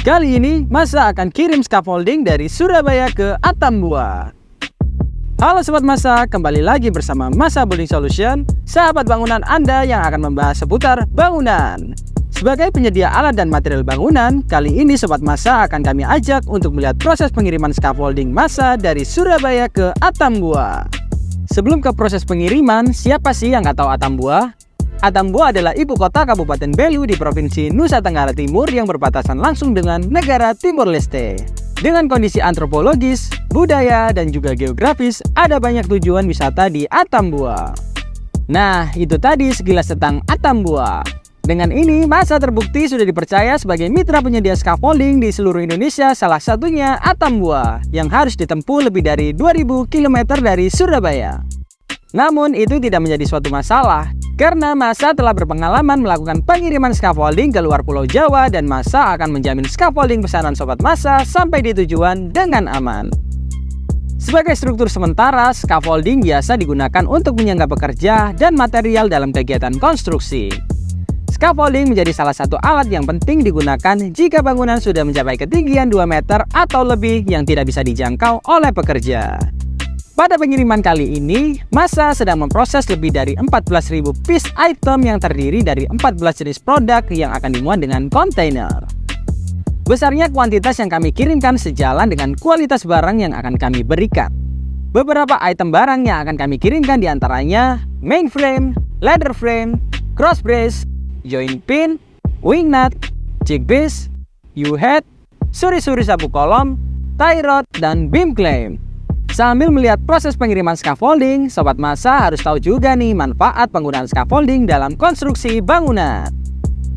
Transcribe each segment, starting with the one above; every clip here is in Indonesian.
Kali ini, Masa akan kirim scaffolding dari Surabaya ke Atambua. Halo Sobat Masa, kembali lagi bersama Masa Building Solution, sahabat bangunan Anda yang akan membahas seputar bangunan. Sebagai penyedia alat dan material bangunan, kali ini Sobat Masa akan kami ajak untuk melihat proses pengiriman scaffolding Masa dari Surabaya ke Atambua. Sebelum ke proses pengiriman, siapa sih yang nggak tahu Atambua? Atambua adalah ibu kota Kabupaten Belu di Provinsi Nusa Tenggara Timur yang berbatasan langsung dengan negara Timor Leste. Dengan kondisi antropologis, budaya, dan juga geografis, ada banyak tujuan wisata di Atambua. Nah, itu tadi sekilas tentang Atambua. Dengan ini, Masa terbukti sudah dipercaya sebagai mitra penyedia scaffolding di seluruh Indonesia, salah satunya Atambua, yang harus ditempuh lebih dari 2000 km dari Surabaya. Namun, itu tidak menjadi suatu masalah, karena Masa telah berpengalaman melakukan pengiriman scaffolding ke luar Pulau Jawa dan Masa akan menjamin scaffolding pesanan Sobat Masa sampai di tujuan dengan aman. Sebagai struktur sementara, scaffolding biasa digunakan untuk menyangga pekerja dan material dalam kegiatan konstruksi. Scaffolding menjadi salah satu alat yang penting digunakan jika bangunan sudah mencapai ketinggian 2 meter atau lebih yang tidak bisa dijangkau oleh pekerja. Pada pengiriman kali ini, Masa sedang memproses lebih dari 14.000 piece item yang terdiri dari 14 jenis produk yang akan dimuat dengan kontainer. Besarnya kuantitas yang kami kirimkan sejalan dengan kualitas barang yang akan kami berikan. Beberapa item barang yang akan kami kirimkan diantaranya main frame, ladder frame, cross brace, joint pin, wing nut, jig base, U-head, suri-suri sapu kolom, tie rod, dan beam clamp. Sambil melihat proses pengiriman scaffolding, Sobat Masa harus tahu juga nih manfaat penggunaan scaffolding dalam konstruksi bangunan.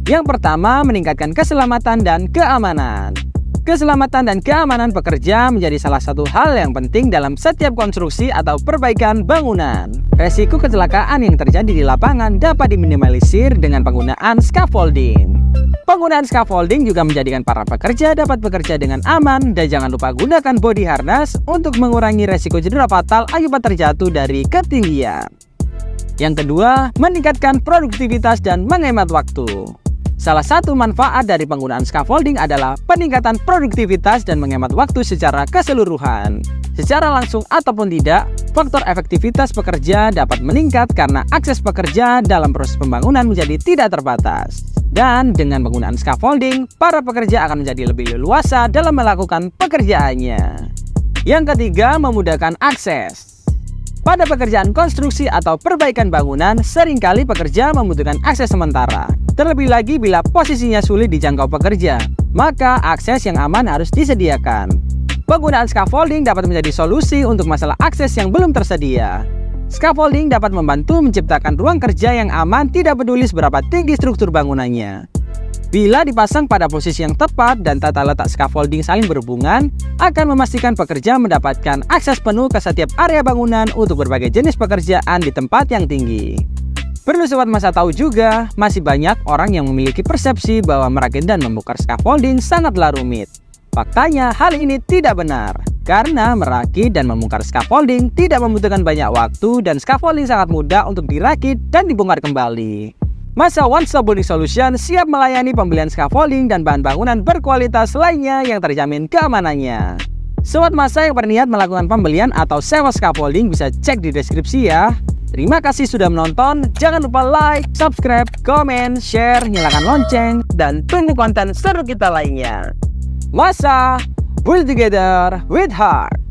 Yang pertama, meningkatkan keselamatan dan keamanan. Keselamatan dan keamanan pekerja menjadi salah satu hal yang penting dalam setiap konstruksi atau perbaikan bangunan. Resiko kecelakaan yang terjadi di lapangan dapat diminimalisir dengan penggunaan scaffolding. Penggunaan scaffolding juga menjadikan para pekerja dapat bekerja dengan aman, dan jangan lupa gunakan body harness untuk mengurangi resiko cedera fatal akibat terjatuh dari ketinggian. Yang kedua, meningkatkan produktivitas dan menghemat waktu. Salah satu manfaat dari penggunaan scaffolding adalah peningkatan produktivitas dan menghemat waktu secara keseluruhan. Secara langsung ataupun tidak, faktor efektivitas pekerja dapat meningkat karena akses pekerja dalam proses pembangunan menjadi tidak terbatas. Dan dengan penggunaan scaffolding, para pekerja akan menjadi lebih leluasa dalam melakukan pekerjaannya. Yang ketiga, memudahkan akses. Pada pekerjaan konstruksi atau perbaikan bangunan, seringkali pekerja membutuhkan akses sementara. Terlebih lagi bila posisinya sulit dijangkau pekerja, maka akses yang aman harus disediakan. Penggunaan scaffolding dapat menjadi solusi untuk masalah akses yang belum tersedia. Scaffolding dapat membantu menciptakan ruang kerja yang aman tidak peduli seberapa tinggi struktur bangunannya. Bila dipasang pada posisi yang tepat dan tata letak scaffolding saling berhubungan, akan memastikan pekerja mendapatkan akses penuh ke setiap area bangunan untuk berbagai jenis pekerjaan di tempat yang tinggi. Perlu Sobat Masa tahu juga, masih banyak orang yang memiliki persepsi bahwa merakit dan membongkar scaffolding sangatlah rumit. Faktanya, hal ini tidak benar. Karena merakit dan membongkar scaffolding tidak membutuhkan banyak waktu dan scaffolding sangat mudah untuk dirakit dan dibongkar kembali. Masa One Stop Building Solution siap melayani pembelian scaffolding dan bahan bangunan berkualitas lainnya yang terjamin keamanannya. Sobat Masa yang berniat melakukan pembelian atau sewa scaffolding bisa cek di deskripsi ya. Terima kasih sudah menonton, jangan lupa like, subscribe, komen, share, nyalakan lonceng, dan tunggu konten seru kita lainnya. Masa, build together with heart.